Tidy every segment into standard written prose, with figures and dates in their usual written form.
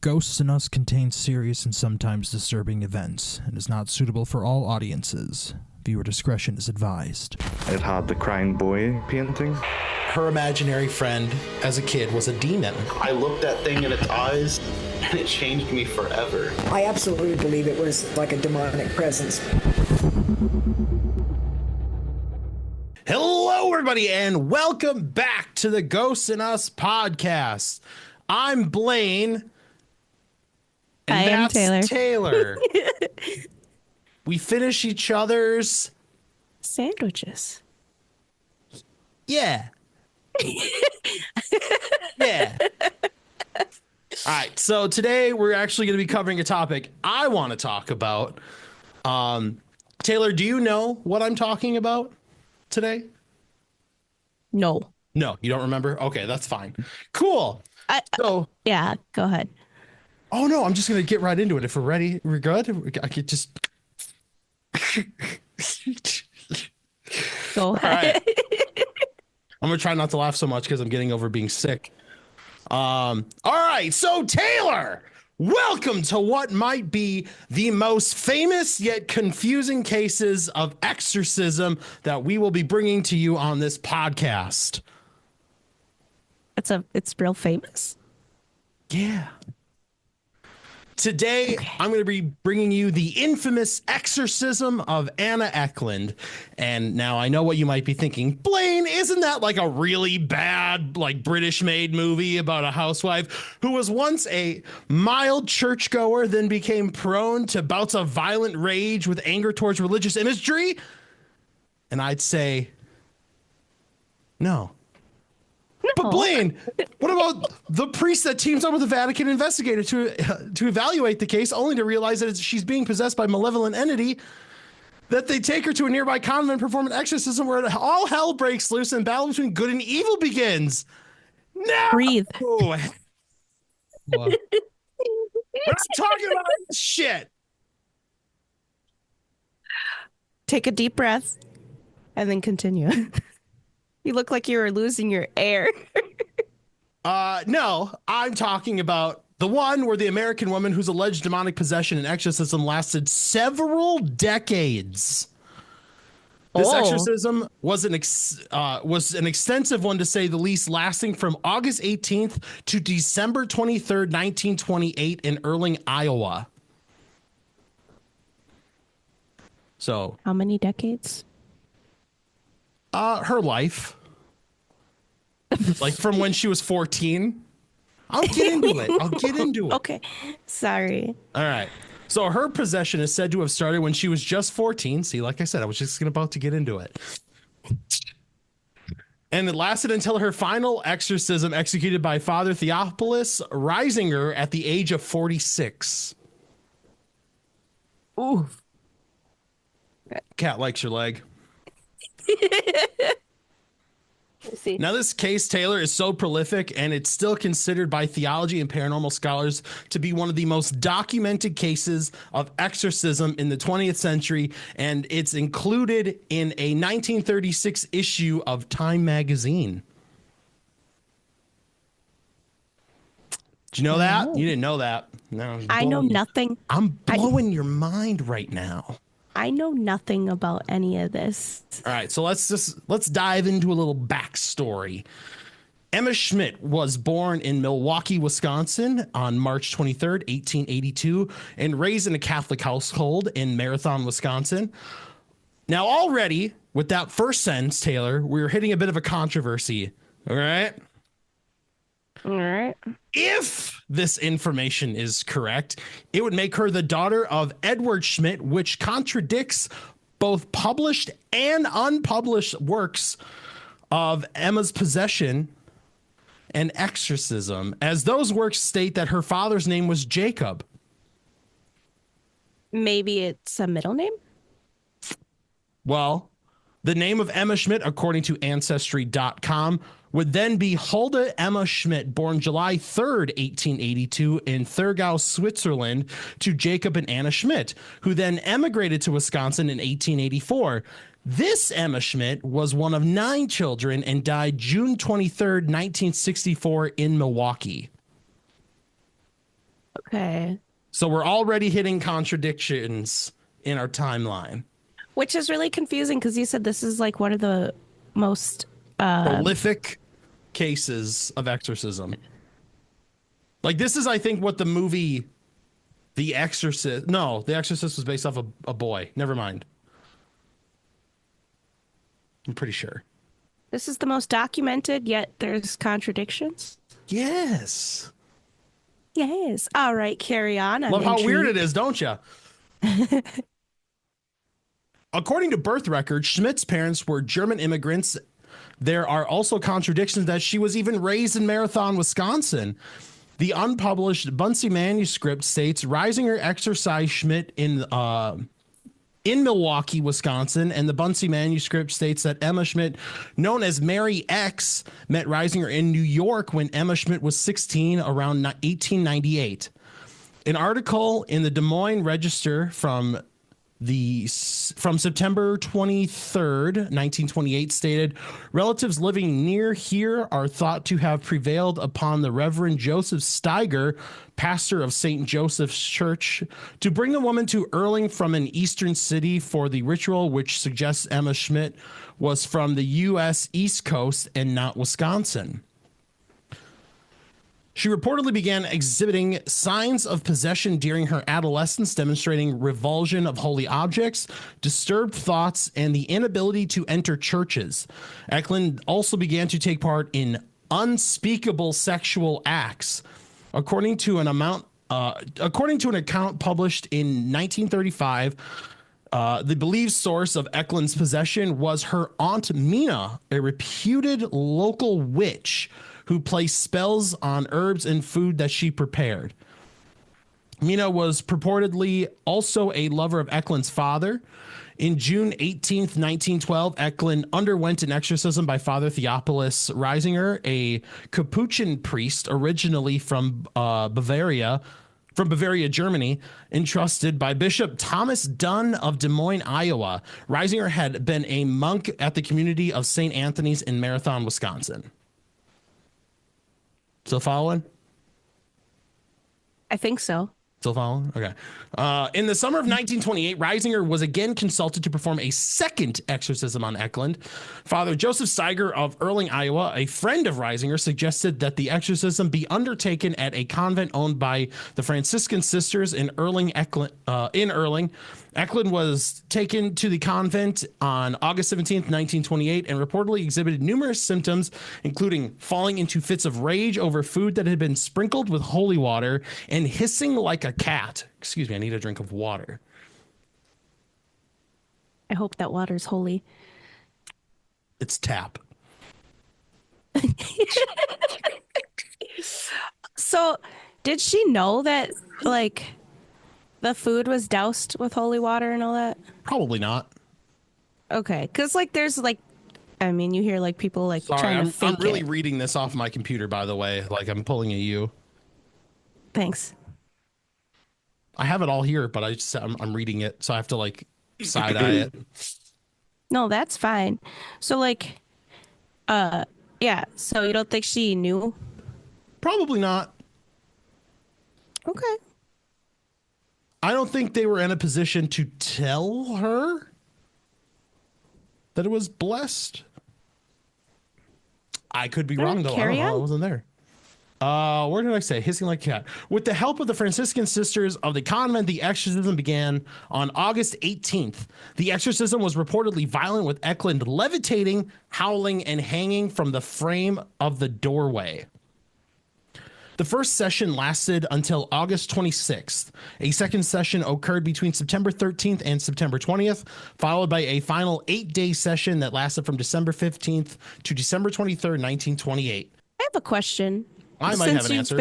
Ghosts in Us contains serious and sometimes disturbing events and is not suitable for all audiences. Viewer discretion is advised. It had the crying boy painting. Her imaginary friend as a kid was a demon. I looked that thing in its eyes and it changed me forever. I absolutely believe it was like a demonic presence. Hello, everybody, and welcome back to the Ghosts in Us podcast. I'm Blaine. And I am that's Taylor. Taylor. We finish each other's Sandwiches. Yeah. Yeah. All right. So today we're actually going to be covering a topic I want to talk about. Taylor, do you know what I'm talking about today? No. No, you don't remember? Okay, that's fine. Cool. Yeah, go ahead. Oh no, I'm just going to get right into it. If we're ready, we're good. I could just Go ahead. Right. I'm gonna try not to laugh so much because I'm getting over being sick. All right, so Taylor, welcome to what might be the most famous yet confusing cases of exorcism that we will be bringing to you on this podcast. It's real famous. Yeah. Today, I'm going to be bringing you the infamous exorcism of Anna Ecklund. And now I know what you might be thinking. Blaine, isn't that like a really bad, like British-made movie about a housewife who was once a mild churchgoer, then became prone to bouts of violent rage with anger towards religious imagery? And I'd say, no. But Blaine, what about the priest that teams up with the Vatican investigator to evaluate the case, only to realize that she's being possessed by a malevolent entity, that they take her to a nearby convent and perform an exorcism where all hell breaks loose and battle between good and evil begins? No! Breathe. We're not talking about this shit. Take a deep breath and then continue. You look like you were losing your air. No, I'm talking about the one where the American woman whose alleged demonic possession and exorcism lasted several decades. This exorcism was an extensive one, to say the least, lasting from August 18th to December 23rd, 1928 in Erling, Iowa. So, how many decades? her life. Like from when she was 14. I'll get into it. Okay. Sorry. All right. So her possession is said to have started when she was just 14. See, like I said, I was just about to get into it. And it lasted until her final exorcism executed by Father Theophilus Reisinger at the age of 46. Ooh. Cat likes your leg. See. Now, this case, Taylor, is so prolific, and it's still considered by theology and paranormal scholars to be one of the most documented cases of exorcism in the 20th century, and it's included in a 1936 issue of Time magazine. Did you know that? You didn't know that. No, I know nothing. I'm blowing your mind right now. I know nothing about any of this. All right, so let's dive into a little backstory. Emma Schmidt was born in Milwaukee, Wisconsin on March 23rd, 1882, and raised in a Catholic household in Marathon, Wisconsin. Now, already with that first sentence, Taylor, we're hitting a bit of a controversy. All right. All right. If this information is correct, it would make her the daughter of Edward Schmidt, which contradicts both published and unpublished works of Emma's possession and exorcism, as those works state that her father's name was Jacob. Maybe it's a middle name? Well, the name of Emma Schmidt, according to Ancestry.com, would then be Hulda Emma Schmidt, born July 3rd, 1882 in Thurgau, Switzerland, to Jacob and Anna Schmidt, who then emigrated to Wisconsin in 1884. This Emma Schmidt was one of 9 children and died June 23rd, 1964 in Milwaukee. Okay. So we're already hitting contradictions in our timeline. Which is really confusing because you said this is like one of the most Prolific cases of exorcism. Like this is, I think, what the movie The Exorcist. No, The Exorcist was based off a boy. Never mind. I'm pretty sure. this is the most documented, yet there's contradictions. Yes. Yes. All right, carry on. I'm Love how weird it intrigued. is, don't you? According to birth records, Schmidt's parents were German immigrants. There are also contradictions that she was even raised in Marathon, Wisconsin. The unpublished Buncy manuscript states Reisinger exorcised Schmidt in Milwaukee, Wisconsin, and the Buncy manuscript states that Emma Schmidt, known as Mary X, met Reisinger in New York when Emma Schmidt was 16, around 1898. An article in the Des Moines Register from September 23rd, 1928 stated relatives living near here are thought to have prevailed upon the Reverend Joseph Steiger, pastor of St. Joseph's Church, to bring the woman to Erling from an eastern city for the ritual, which suggests Emma Schmidt was from the U.S. East Coast and not Wisconsin. She reportedly began exhibiting signs of possession during her adolescence, demonstrating revulsion of holy objects, disturbed thoughts, and the inability to enter churches. Ecklund also began to take part in unspeakable sexual acts. According to an account published in 1935, the believed source of Ecklund's possession was her Aunt Mina, a reputed local witch who placed spells on herbs and food that she prepared. Mina was purportedly also a lover of Ecklund's father. In June 18th, 1912, Ecklund underwent an exorcism by Father Theophilus Reisinger, a Capuchin priest originally from Bavaria, Germany, entrusted by Bishop Thomas Dunn of Des Moines, Iowa. Reisinger had been a monk at the community of St. Anthony's in Marathon, Wisconsin. Still following? I think so. Still following? Okay. In the summer of 1928, Reisinger was again consulted to perform a second exorcism on Ecklund. Father Joseph Steiger of Erling, Iowa, a friend of Reisinger, suggested that the exorcism be undertaken at a convent owned by the Franciscan sisters in Erling. Ecklund was taken to the convent on August 17th, 1928, and reportedly exhibited numerous symptoms, including falling into fits of rage over food that had been sprinkled with holy water and hissing like a cat. Excuse me, I need a drink of water. I hope that water's holy. It's tap. So, did she know that, like, the food was doused with holy water and all that? Probably not. Okay, because, like, there's, like, I mean, you hear, like, people, like, Sorry, trying to I'm fake really it. reading this off my computer, by the way. Like, I'm pulling a U. Thanks. I have it all here, but I'm reading it, so I have to, like, side-eye it. No, that's fine. So, like, yeah, so you don't think she knew? Probably not. Okay. I don't think they were in a position to tell her that it was blessed. I could be wrong, though. I don't know. I wasn't there. Where did I say? Hissing like a cat. With the help of the Franciscan sisters of the convent, the exorcism began on August 18th. The exorcism was reportedly violent, with Ecklund levitating, howling, and hanging from the frame of the doorway. The first session lasted until August 26th. A second session occurred between September 13th and September 20th, followed by a final 8-day session that lasted from December 15th to December 23rd, 1928. I have a question. I might have an answer.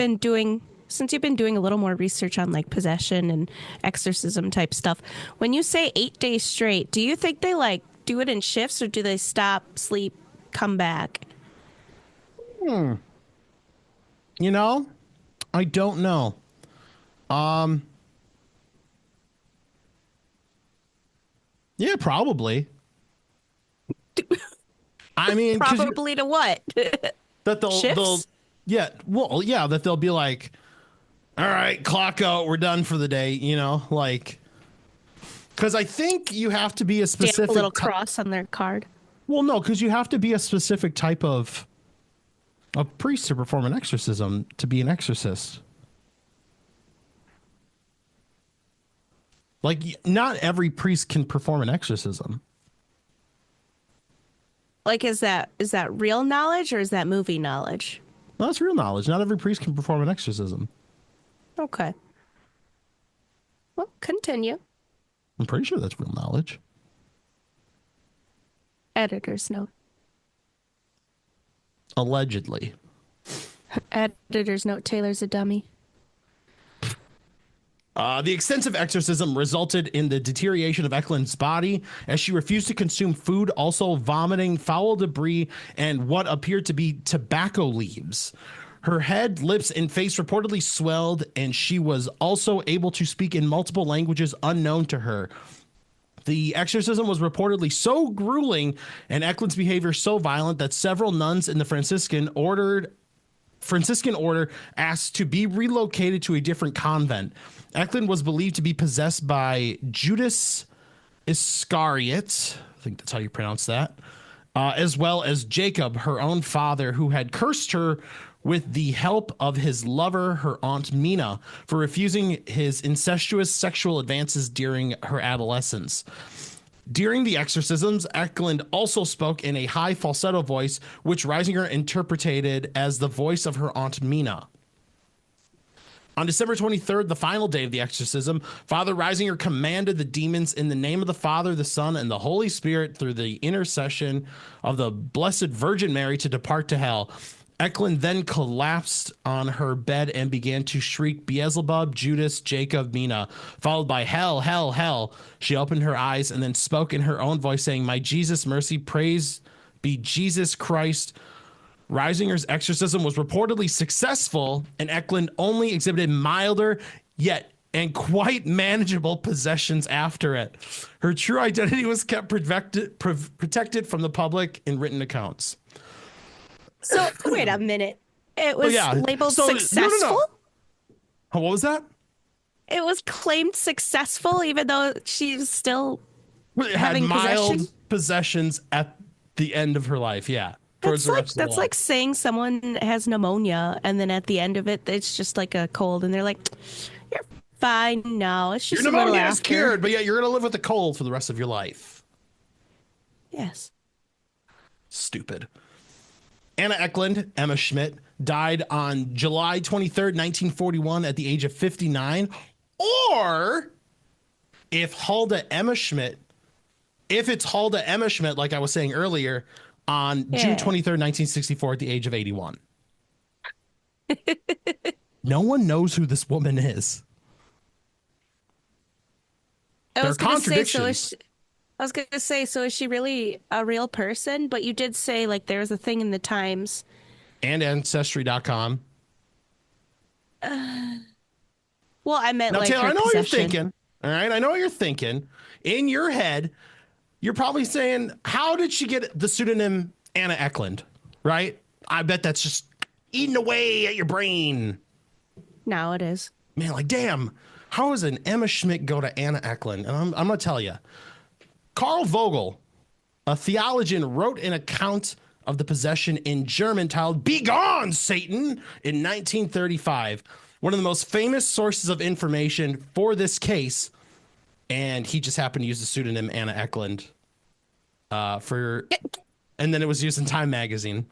Since you've been doing a little more research on, like, possession and exorcism type stuff, when you say 8 days straight, do you think they, like, do it in shifts, or do they stop, sleep, come back? You know, I don't know. Yeah, probably. I mean, Probably to what? that they'll Shifts? yeah, well, yeah, that they'll be like, all right, clock out. We're done for the day. You know, like, because I think you have to be a Stamp specific a little cross on their card. Well, no, because you have to be a specific type of priest to perform an exorcism to be an exorcist. Like, not every priest can perform an exorcism. Like, is that real knowledge or is that movie knowledge? No, that's real knowledge. Not every priest can perform an exorcism. Okay. Well, continue. I'm pretty sure that's real knowledge. Editor's note. Allegedly. Editor's note. Taylor's a dummy. The extensive exorcism resulted in the deterioration of Ecklund's body as she refused to consume food, also vomiting foul debris and what appeared to be tobacco leaves. Her head, lips, and face reportedly swelled, and she was also able to speak in multiple languages unknown to her. The exorcism was reportedly so grueling and Ecklund's behavior so violent that several nuns in the Franciscan order asked to be relocated to a different convent. Ecklund was believed to be possessed by Judas Iscariot, I think that's how you pronounce that, as well as Jacob, her own father, who had cursed her with the help of his lover, her Aunt Mina, for refusing his incestuous sexual advances during her adolescence. During the exorcisms, Ecklund also spoke in a high falsetto voice, which Reisinger interpreted as the voice of her Aunt Mina. On December 23rd, the final day of the exorcism, Father Reisinger commanded the demons in the name of the Father, the Son, and the Holy Spirit through the intercession of the Blessed Virgin Mary to depart to hell. Ecklund then collapsed on her bed and began to shriek Beelzebub, Judas, Jacob, Mina, followed by hell, hell, hell. She opened her eyes and then spoke in her own voice, saying, "My Jesus, mercy, praise be Jesus Christ." Reisinger's exorcism was reportedly successful, and Ecklund only exhibited milder yet and quite manageable possessions after it. Her true identity was kept protected from the public in written accounts. So wait a minute. It was labeled So, successful? No. What was that? It was claimed successful even though she's still It had having mild possessions at the end of her life, yeah. That's like saying someone has pneumonia and then at the end of it it's just like a cold and they're like, "You're fine now. It's just your a little pneumonia is after." cured, but yeah, you're gonna live with the cold for the rest of your life. Yes. Stupid. Anna Ecklund, Emma Schmidt, died on July 23rd, 1941 at the age of 59. Or if it's Hulda Emma Schmidt, like I was saying earlier, on June 23rd, 1964 at the age of 81. No one knows who this woman is. There are contradictions. I was going to say, so is she really a real person? But you did say, like, there's a thing in the Times. And Ancestry.com. Well, I meant, now, like, Taylor, her I know what you're possession. thinking. All right? I know what you're thinking. In your head, you're probably saying, how did she get the pseudonym Anna Ecklund? Right? I bet that's just eating away at your brain. No, it is. Man, like, damn, how does an Emma Schmidt go to Anna Ecklund? And I'm going to tell you. Carl Vogel, a theologian, wrote an account of the possession in German titled "Begone, Satan" in 1935. One of the most famous sources of information for this case, and he just happened to use the pseudonym Anna Ecklund and then it was used in Time magazine.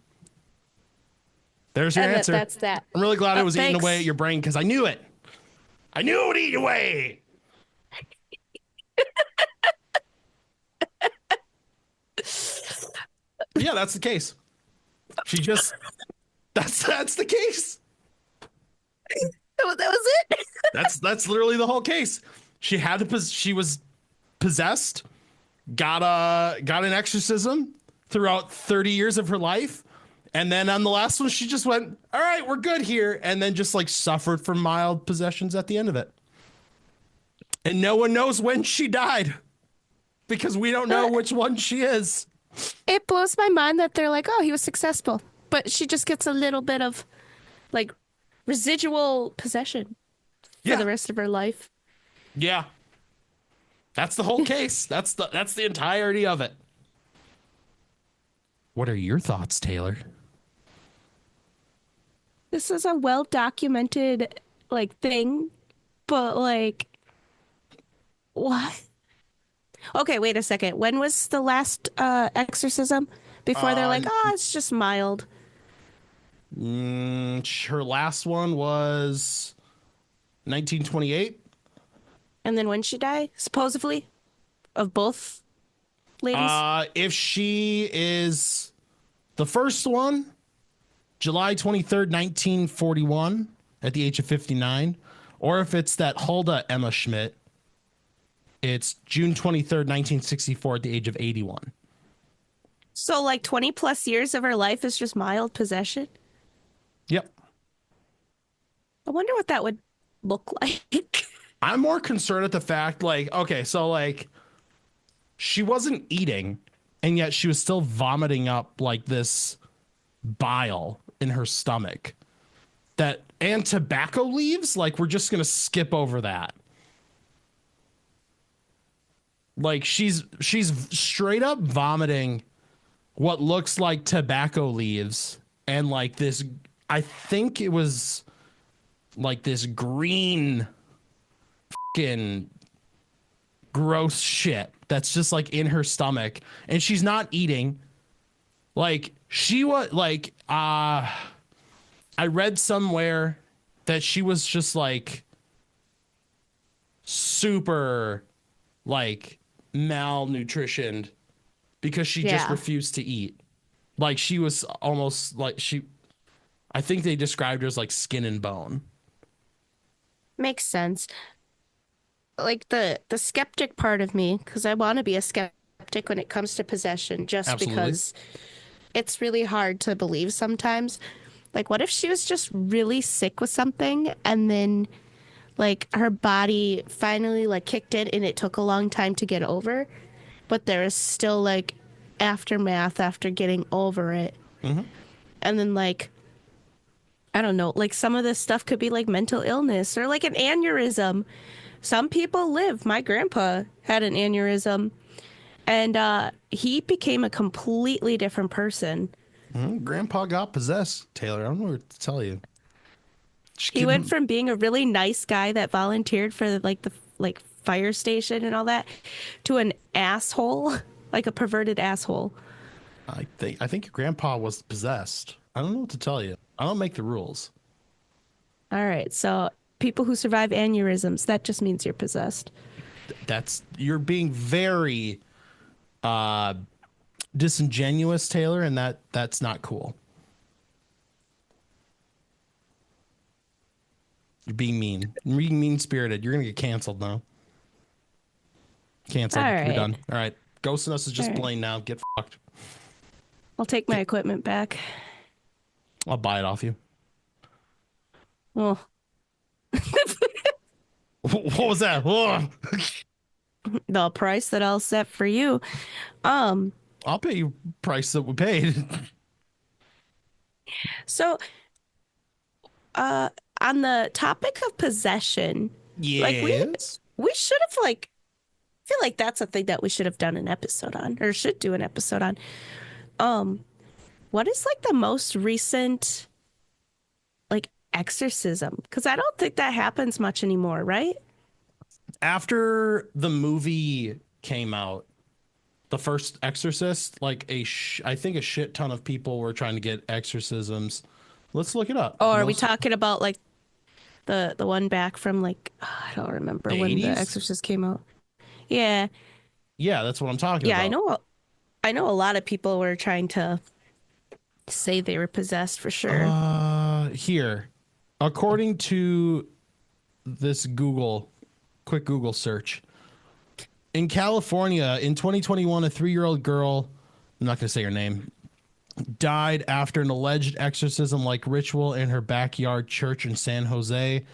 There's your answer. That's that. I'm really glad it was eating thanks. away at your brain because I knew it. I knew it would eat away. Yeah, that's the case. She just that's the case. That was it. That's literally the whole case. She was possessed, got an exorcism throughout 30 years of her life, and then on the last one she just went, "All right, we're good here," and then just like suffered from mild possessions at the end of it. And no one knows when she died because we don't know which one she is. It blows my mind that they're like, "Oh, he was successful," but she just gets a little bit of like residual possession. for the rest of her life. Yeah. That's the whole case. That's the entirety of it. What are your thoughts, Taylor? This is a well documented like thing, but like what? Okay, wait a second. When was the last exorcism? Before they're like, oh, it's just mild. Her last one was 1928. And then when she died, supposedly, of both ladies. If she is the first one, July 23rd, 1941, at the age of 59, or if it's that Hulda Emma Schmidt, it's June 23rd, 1964, at the age of 81. So like 20 plus years of her life is just mild possession. Yep. I wonder what that would look like. I'm more concerned at the fact, like, okay, so like she wasn't eating and yet she was still vomiting up like this bile in her stomach. And tobacco leaves, like we're just gonna skip over that. Like she's straight up vomiting what looks like tobacco leaves and like this, I think it was like this green fucking gross shit that's just like in her stomach, and she's not eating. Like she was like I read somewhere that she was just like super like malnutritioned because she just refused to eat. Like she was almost like I think they described her as like skin and bone. Makes sense. Like the skeptic part of me, because I want to be a skeptic when it comes to possession, just Absolutely. because it's really hard to believe sometimes. Like, what if she was just really sick with something and then like her body finally like kicked in and it took a long time to get over, but there is still like aftermath after getting over it. Mm-hmm. And then like, I don't know, like some of this stuff could be like mental illness or like an aneurysm. Some people live. My grandpa had an aneurysm and he became a completely different person. Grandpa got possessed, Taylor. I don't know what to tell you. He went from being a really nice guy that volunteered for like the like fire station and all that to an asshole, like a perverted asshole. I think your grandpa was possessed. I don't know what to tell you. I don't make the rules. All right, so people who survive aneurysms, that just means you're possessed. You're being very disingenuous, Taylor, and that's not cool. You're being mean. You're being mean-spirited. You're gonna get canceled now. Canceled. All right. You're done. All right. Ghosting us is just Blaine now. Get fucked. I'll take my equipment back. I'll buy it off you. Well, What was that? Whoa. the price that I'll set for you. I'll pay you price that we paid. So, on the topic of possession, like we should have like, I feel like that's a thing that we should have done an episode on, or should do an episode on. What is like the most recent like exorcism? Because I don't think that happens much anymore, right? After the movie came out, the first Exorcist, like I think a shit ton of people were trying to get exorcisms. Let's look it up. Or are we talking about like the one back from like I don't remember The when 80s? The Exorcist came out? Yeah, Yeah, that's what I'm talking yeah. about. I know a lot of people were trying to say they were possessed for sure. Here, according to this quick Google search, in California in 2021, a 3-year-old girl, I'm not going to say her name, died after an alleged exorcism-like ritual in her backyard church in San Jose.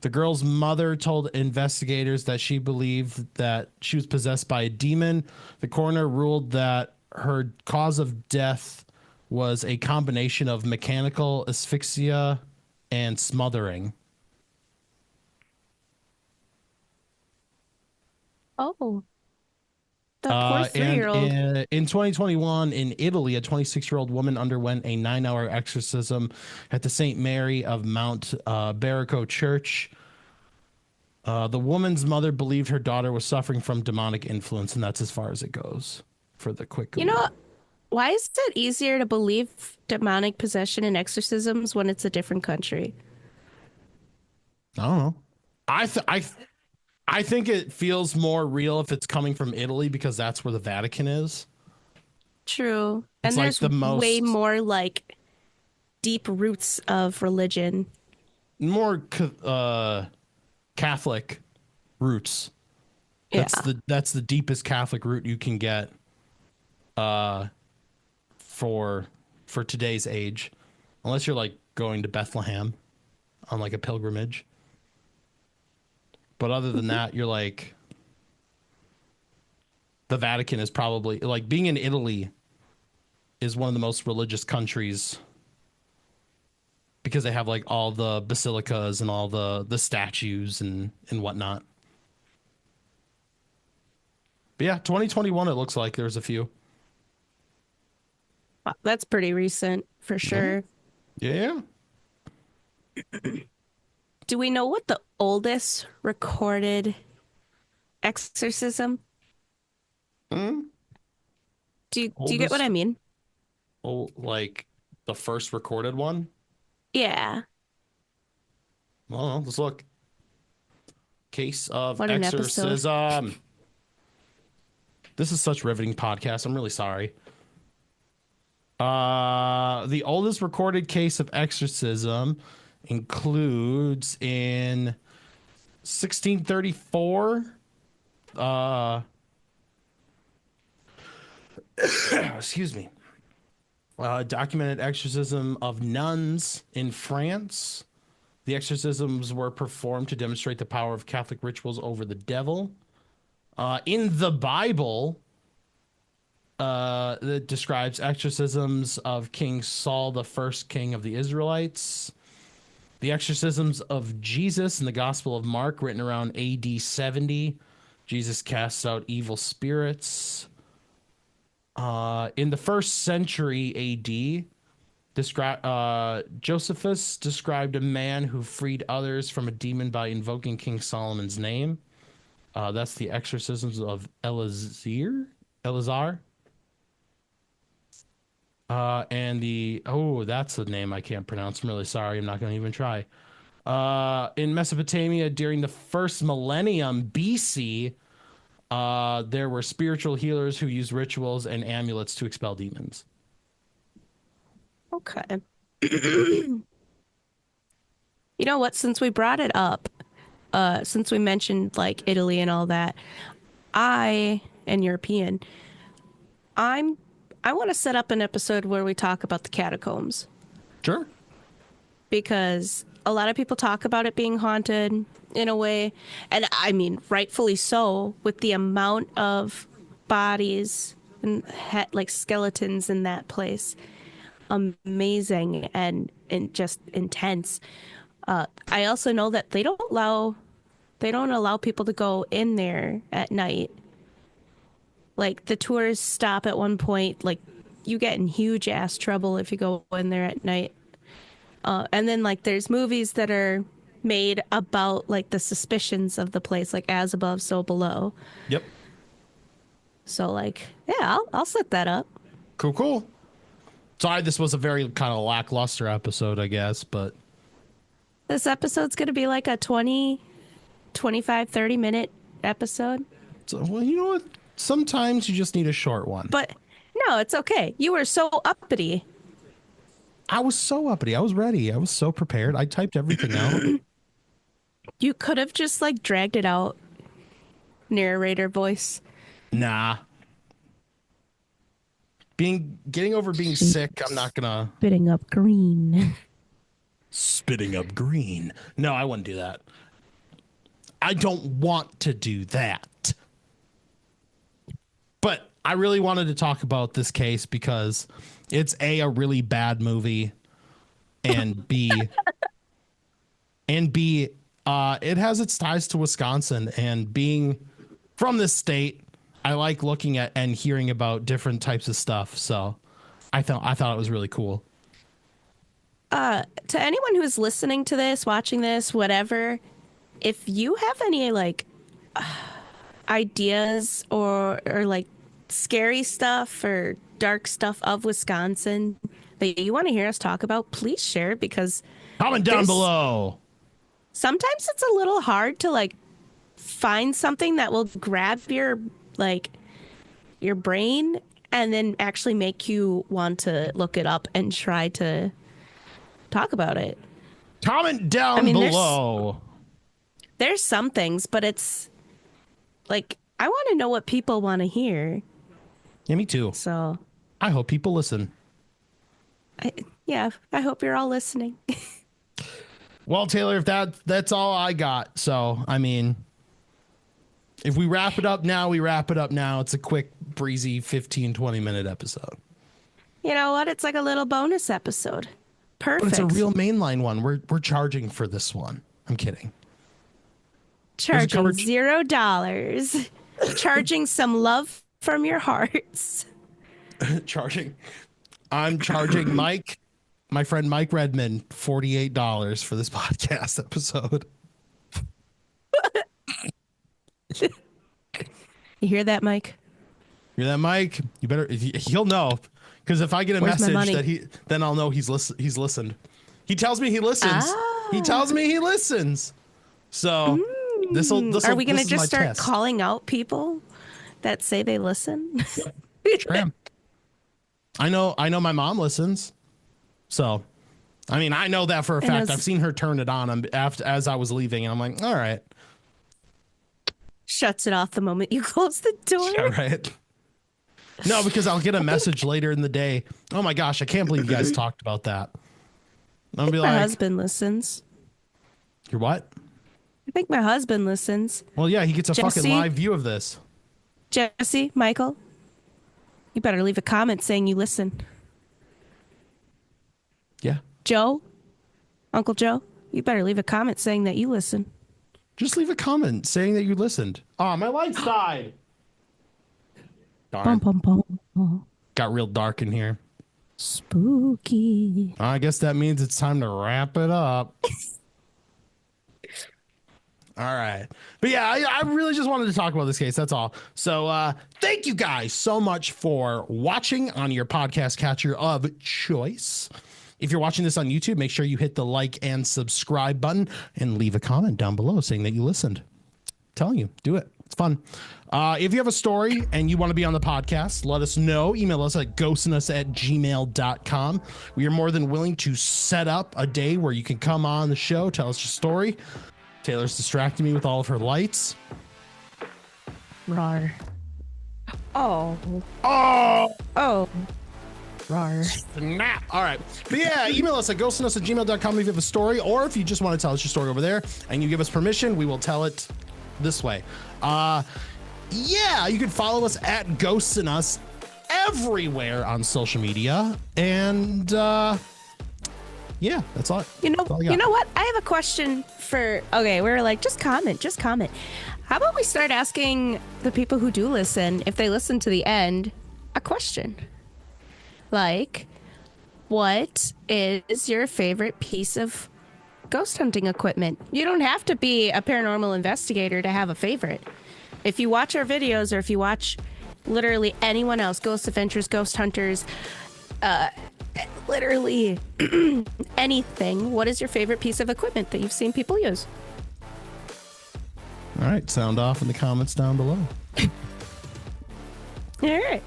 The girl's mother told investigators that she believed that she was possessed by a demon. The coroner ruled that her cause of death was a combination of mechanical asphyxia and smothering. Oh, that poor And 3-year-old. in 2021, in Italy, a 26-year-old woman underwent a 9-hour exorcism at the St. Mary of Mount Barico Church. The woman's mother believed her daughter was suffering from demonic influence, and that's as far as it goes for the quick You Google. know, why is it easier to believe demonic possession and exorcisms when it's a different country? I don't know. I think it feels more real if it's coming from Italy because that's where the Vatican is. True. It's And like there's the way most more like deep roots of religion. more Catholic roots. Yeah. That's the deepest Catholic root you can get for today's age, unless you're like going to Bethlehem on like a pilgrimage. But other than that, you're like the Vatican is probably like being in Italy is one of the most religious countries because they have like all the basilicas and all the statues and whatnot. But yeah, 2021 it looks like there's a few. Wow, that's pretty recent for sure. Yeah. Do we know what the oldest recorded exorcism? Do you get what Oldest, I mean? like the first recorded one. Yeah. Well, let's look. Case of What an episode. exorcism. This is such riveting podcast. I'm really sorry. The oldest recorded case of exorcism includes in 1634. Excuse me. Documented exorcism of nuns in France. The exorcisms were performed to demonstrate the power of Catholic rituals over the devil. In the Bible, that describes exorcisms of King Saul, the first king of the Israelites. The exorcisms of Jesus in the Gospel of Mark, written around AD 70. Jesus casts out evil spirits. In the first century AD, Josephus described a man who freed others from a demon by invoking King Solomon's name. That's the exorcisms of Eleazar. That's a name I can't pronounce. I'm really sorry. I'm not going to even try. In Mesopotamia during the first millennium BC, there were spiritual healers who used rituals and amulets to expel demons. Okay. You know what? Since we brought it up, since we mentioned like Italy and all that, and European, I want to set up an episode where we talk about the catacombs Sure. because a lot of people talk about it being haunted in a way, and I mean rightfully so with the amount of bodies and like skeletons in that place. Amazing and just intense. I also know that they don't allow people to go in there at night. Like the tours stop at one point. Like you get in huge ass trouble if you go in there at night. And then like there's movies that are made about like the suspicions of the place, like as above, so below. Yep. So like, yeah, I'll set that up. Cool. Sorry, this was a very kind of lackluster episode, I guess, but This episode's going to be like a 20, 25, 30-minute episode. so, well, you know what? Sometimes you just need a short one. But no, it's okay. You were so uppity. I was so uppity. I was ready. I was so prepared. I typed everything out. You could have just like dragged it out. Narrator voice. Nah. Getting over being sick, I'm not gonna Spitting up green. spitting up green. No, I wouldn't do that. I don't want to do that. But I really wanted to talk about this case because it's a really bad movie, and B, it has its ties to Wisconsin, and being from this state, I like looking at and hearing about different types of stuff. So I thought it was really cool. To anyone who's listening to this, watching this, whatever, if you have any like ideas or like scary stuff or dark stuff of Wisconsin that you want to hear us talk about, please share it, because Comment down below. Sometimes it's a little hard to like find something that will grab your brain and then actually make you want to look it up and try to talk about it. Comment down below. There's some things, but it's like, I want to know what people want to hear. Yeah, me too. So I hope people listen. I hope you're all listening. Well, Taylor, if that's all I got. So, I mean, if we wrap it up now, we wrap it up now. It's a quick, breezy 15, 20-minute episode. You know what? It's like a little bonus episode. Perfect. But it's a real mainline one. We're charging for this one. I'm kidding. Charging $0. Charging some love from your hearts. I'm charging Mike, my friend Mike Redmond, $48 for this podcast episode. You hear that, Mike? Hear that, Mike? You better. He'll know, because if I get a message then I'll know he's listened. He tells me he listens. He tells me he listens. So are we going to just start calling out people that say they listen? Sure. I know my mom listens. So, I mean, I know that for a fact. I've seen her turn it on as I was leaving, and I'm like, all right. Shuts it off the moment you close the door. Yeah, right. No, because I'll get a message later in the day. Oh my gosh, I can't believe you guys talked about that. I'll be like, my husband listens. Your what? I think my husband listens. Well, yeah, he gets a fucking live view of this. Jesse, Michael, you better leave a comment saying you listen. Yeah. Joe, Uncle Joe, you better leave a comment saying that you listen. Just leave a comment saying that you listened. Oh, my lights died. Darn. Bum, bum, bum. Got real dark in here. Spooky. I guess that means it's time to wrap it up. All right. But yeah, I really just wanted to talk about this case. That's all. So thank you guys so much for watching on your podcast catcher of choice. If you're watching this on YouTube, make sure you hit the like and subscribe button and leave a comment down below saying that you listened. I'm telling you, do it. It's fun. If you have a story and you want to be on the podcast, let us know. Email us at ghostinus@gmail.com. We are more than willing to set up a day where you can come on the show, tell us your story. Taylor's distracting me with all of her lights. Rar. Oh. Rar. Snap. All right. But yeah, email us at ghostinus@gmail.com if you have a story, or if you just want to tell us your story over there and you give us permission, we will tell it this way. Yeah, you can follow us at ghostinus everywhere on social media. And yeah, that's all. You know what? I have a question for. Okay, we're like, just comment. How about we start asking the people who do listen, if they listen to the end, a question? Like, what is your favorite piece of ghost hunting equipment? You don't have to be a paranormal investigator to have a favorite. If you watch our videos, or if you watch literally anyone else, Ghost Adventures, Ghost Hunters, literally anything, what is your favorite piece of equipment that you've seen people use? All right, sound off in the comments down below. All right.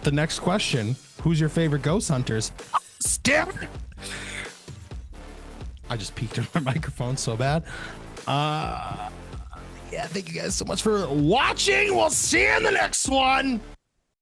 The next question, who's your favorite ghost hunters? Stamp! I just peeked in my microphone so bad. Yeah, thank you guys so much for watching. We'll see you in the next one.